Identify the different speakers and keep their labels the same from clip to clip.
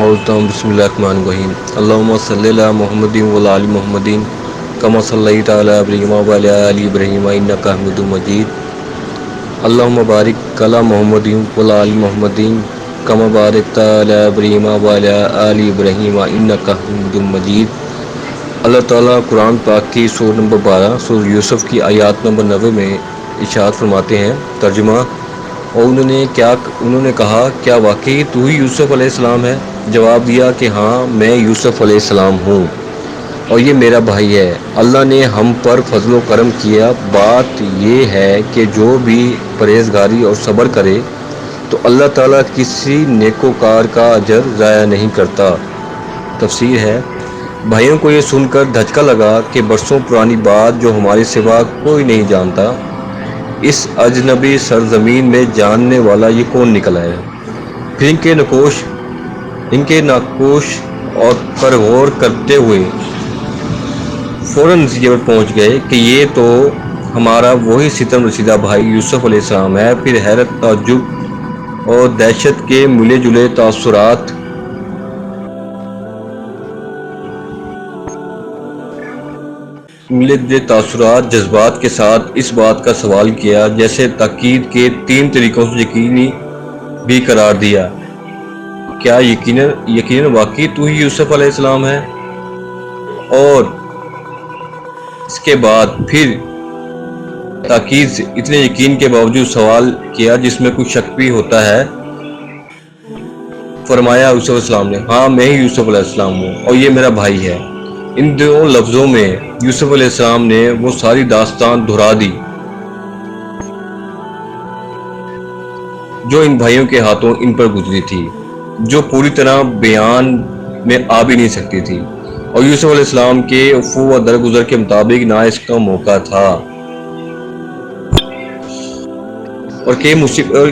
Speaker 1: موزتم بسم اللہ الرحمن الرحیم اللہم صلی علی محمد و علی محمد کما صلیت علی ابراہیم و علی آل ابراہیم انک حمید مجید اللہم بارک علی محمد و علی محمد کما بارکت علی ابراہیم و علی آل ابراہیم انک حمید مجید۔ اللہ تعالیٰ قرآن پاک کی سورہ نمبر 12 سورہ یوسف کی آیات نمبر 90 میں ارشاد فرماتے ہیں، ترجمہ: اور انہوں نے کہا، کیا واقعی تو ہی یوسف علیہ السلام ہے؟ جواب دیا کہ ہاں، میں یوسف علیہ السلام ہوں اور یہ میرا بھائی ہے۔ اللہ نے ہم پر فضل و کرم کیا۔ بات یہ ہے کہ جو بھی پرہیزگاری اور صبر کرے تو اللہ تعالیٰ کسی نیکوکار کا اجر ضائع نہیں کرتا۔ تفسیر ہے: بھائیوں کو یہ سن کر دھچکا لگا کہ برسوں پرانی بات جو ہمارے سوا کوئی نہیں جانتا، اس اجنبی سرزمین میں جاننے والا یہ کون نکلا ہے؟ پھر ان کے ناقوش اور پر غور کرتے ہوئے فوراً نتیجے پر پہنچ گئے کہ یہ تو ہمارا وہی ستم رسیدہ بھائی یوسف علیہ السلام ہے۔ پھر حیرت، تعجب اور دہشت کے ملے جلے تاثرات جذبات کے ساتھ اس بات کا سوال کیا، جیسے تاکید کے 3 طریقوں سے یقینی بھی قرار دیا، کیا یقیناً واقعی تو ہی یوسف علیہ السلام ہے؟ اور اس کے بعد پھر تاکید سے اتنے یقین کے باوجود سوال کیا جس میں کچھ شک بھی ہوتا ہے۔ فرمایا یوسف علیہ السلام نے، ہاں، میں ہی یوسف علیہ السلام ہوں اور یہ میرا بھائی ہے۔ ان 2 لفظوں میں یوسف علیہ السلام نے وہ ساری داستان دہرا دی جو ان بھائیوں کے ہاتھوں ان پر گزری تھی، جو پوری طرح بیان میں آ بھی نہیں سکتی تھی، اور یوسف علیہ السلام کے عفو و درگزر کے مطابق نہ اس کا موقع تھا، اور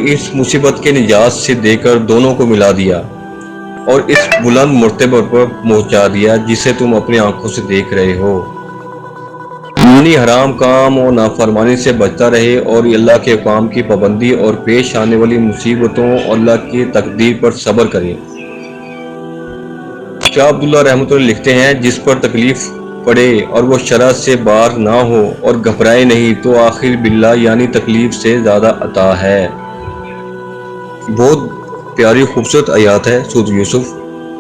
Speaker 1: اس مصیبت کے نجات سے دے کر دونوں کو ملا دیا اور اس بلند مرتبہ پر پہنچا دیا جسے تم اپنی آنکھوں سے دیکھ رہے ہو۔ یعنی حرام کام اور نافرمانی سے بچتا رہے اور اللہ کے حکام کی پابندی اور پیش آنے والی مصیبتوں اور اللہ کی تقدیر پر صبر کرے۔ شاہ عبداللہ رحمۃ اللہ لکھتے ہیں، جس پر تکلیف پڑے اور وہ شرع سے باہر نہ ہو اور گھبرائے نہیں تو آخر باللہ یعنی تکلیف سے زیادہ عطا ہے۔ بہت پیاری خوبصورت آیات ہے سورہ یوسف۔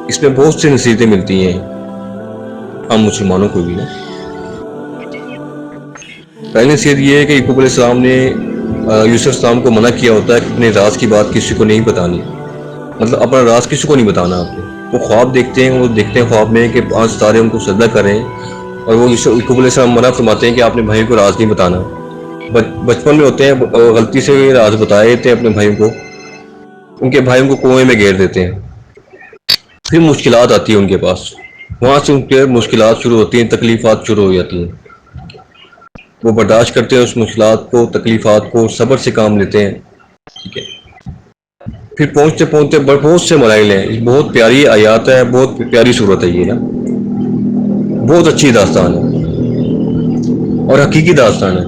Speaker 1: اس میں بہت سی نصیحتیں ملتی ہیں ہم مسلمانوں کو بھی۔ پہلی نصیحت یہ ہے کہ یعقوب علیہ السلام نے یوسف السلام کو منع کیا ہوتا ہے کہ اپنے راز کی بات کسی کو نہیں بتانی، مطلب اپنا راز کسی کو نہیں بتانا۔ آپ نے وہ خواب دیکھتے ہیں خواب میں کہ 5 ستارے ان کو سجدہ کریں، اور وہ یعقوب علیہ السلام منع فرماتے ہیں کہ آپ نے بھائیوں کو راز نہیں بتانا۔ بچپن میں ہوتے ہیں، غلطی سے راز بتائے تھے اپنے بھائیوں کو، ان کے بھائیوں کو کنویں میں گھیر دیتے ہیں، پھر مشکلات آتی ہیں ان کے پاس، وہاں سے ان کے مشکلات شروع ہوتی ہیں، تکلیفات شروع ہو جاتی ہیں، وہ برداشت کرتے ہیں اس مشکلات کو، تکلیفات کو، صبر سے کام لیتے ہیں، ٹھیک ہے۔ پھر پہنچتے بہت سے مراحل ہیں۔ بہت پیاری آیات ہے، بہت پیاری صورت ہے یہ نا، بہت اچھی داستان ہے اور حقیقی داستان ہے۔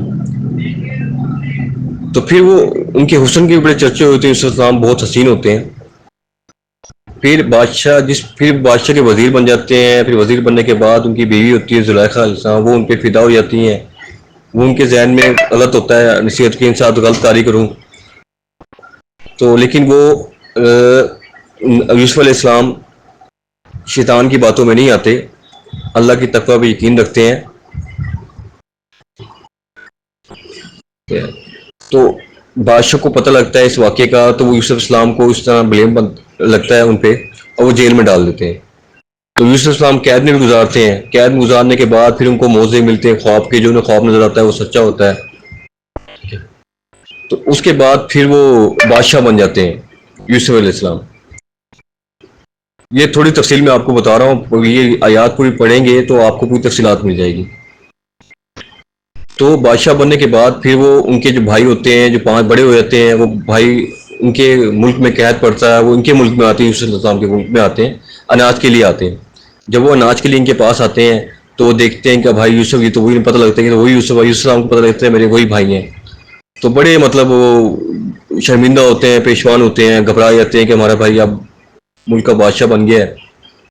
Speaker 1: تو پھر وہ ان کے حسن کے بڑے چرچے ہوتے ہیں، یوسف السلام بہت حسین ہوتے ہیں۔ پھر بادشاہ کے وزیر بن جاتے ہیں۔ پھر وزیر بننے کے بعد ان کی بیوی ہوتی ہے زلیخا علیہ السلام، وہ ان پہ فدا ہو جاتی ہیں۔ وہ ان کے ذہن میں غلط ہوتا ہے نصیحت کے ساتھ غلط کاری کروں تو، لیکن وہ یوسف علیہ السلام شیطان کی باتوں میں نہیں آتے، اللہ کی تقوی پہ یقین رکھتے ہیں۔ تو بادشاہ کو پتہ لگتا ہے اس واقعے کا، تو وہ یوسف السلام کو اس طرح بلیم لگتا ہے ان پہ، اور وہ جیل میں ڈال دیتے ہیں۔ تو یوسف السلام قید میں بھی گزارتے ہیں۔ قید میں گزارنے کے بعد پھر ان کو موضع ملتے ہیں خواب کے، جو انہیں خواب نظر آتا ہے وہ سچا ہوتا ہے۔ تو اس کے بعد پھر وہ بادشاہ بن جاتے ہیں یوسف علیہ السلام۔ یہ تھوڑی تفصیل میں آپ کو بتا رہا ہوں، یہ آیات پوری پڑھیں گے تو آپ کو پوری تفصیلات مل جائے گی۔ تو بادشاہ بننے کے بعد پھر وہ ان کے جو بھائی ہوتے ہیں، جو 5 بڑے ہو جاتے ہیں، وہ بھائی ان کے ملک میں قید پڑتا ہے، وہ ان کے ملک میں آتے ہیں، یوسف علیہ السلام کے ملک میں آتے ہیں، اناج کے لیے آتے ہیں۔ جب وہ اناج کے لیے ان کے پاس آتے ہیں تو وہ دیکھتے ہیں کہ بھائی یوسف، یہ تو وہی پتہ لگتا ہے کہ وہی یوسف السلام کو پتہ لگتا ہے میرے وہی بھائی ہیں۔ تو بڑے مطلب وہ شرمندہ ہوتے ہیں، پیشوان ہوتے ہیں، گھبرا جاتے ہیں کہ ہمارا بھائی اب ملک کا بادشاہ بن گیا ہے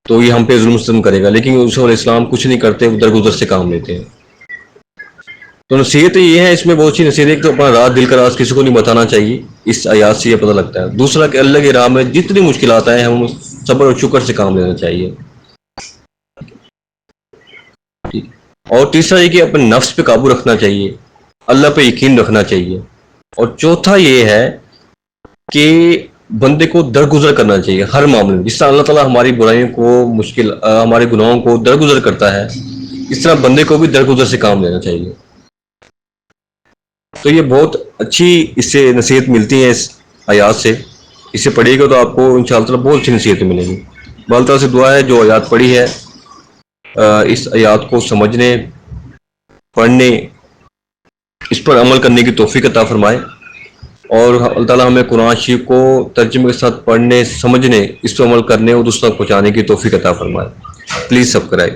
Speaker 1: تو یہ ہم پہ ظلم ستم کرے گا، لیکن یوسف علیہ السلام کچھ نہیں کرتے، وہ درگزر سے کام لیتے ہیں۔ تو نصیحت یہ ہے، اس میں بہت سی نصیحت ہے کہ اپنا راز دل کا راز کسی کو نہیں بتانا چاہیے، اس آیات سے یہ پتہ لگتا ہے۔ دوسرا کہ اللہ کی راہ میں جتنی مشکلات آئیں ہم صبر اور شکر سے کام لینا چاہیے۔ اور تیسرا یہ کہ اپنے نفس پہ قابو رکھنا چاہیے، اللہ پہ یقین رکھنا چاہیے۔ اور چوتھا یہ ہے کہ بندے کو درگزر کرنا چاہیے ہر معاملے میں، جس طرح اللہ تعالیٰ ہماری برائیوں کو ہمارے گناہوں کو درگزر کرتا ہے، اس طرح بندے کو بھی درگزر سے کام لینا چاہیے۔ تو یہ بہت اچھی اس سے نصیحت ملتی ہے اس آیات سے، اسے پڑھیے گا تو آپ کو انشاءاللہ تعالیٰ بہت اچھی نصیحتیں ملیں گی۔ اللہ تعالیٰ سے دعا ہے جو آیات پڑھی ہے اس آیات کو سمجھنے، پڑھنے، اس پر عمل کرنے کی توفیق عطا فرمائے، اور اللہ تعالیٰ ہمیں قرآن شریف کو ترجمے کے ساتھ پڑھنے، سمجھنے، اس پر عمل کرنے اور دوسروں تک پہنچانے کی توفیق عطا فرمائے۔ Please subscribe.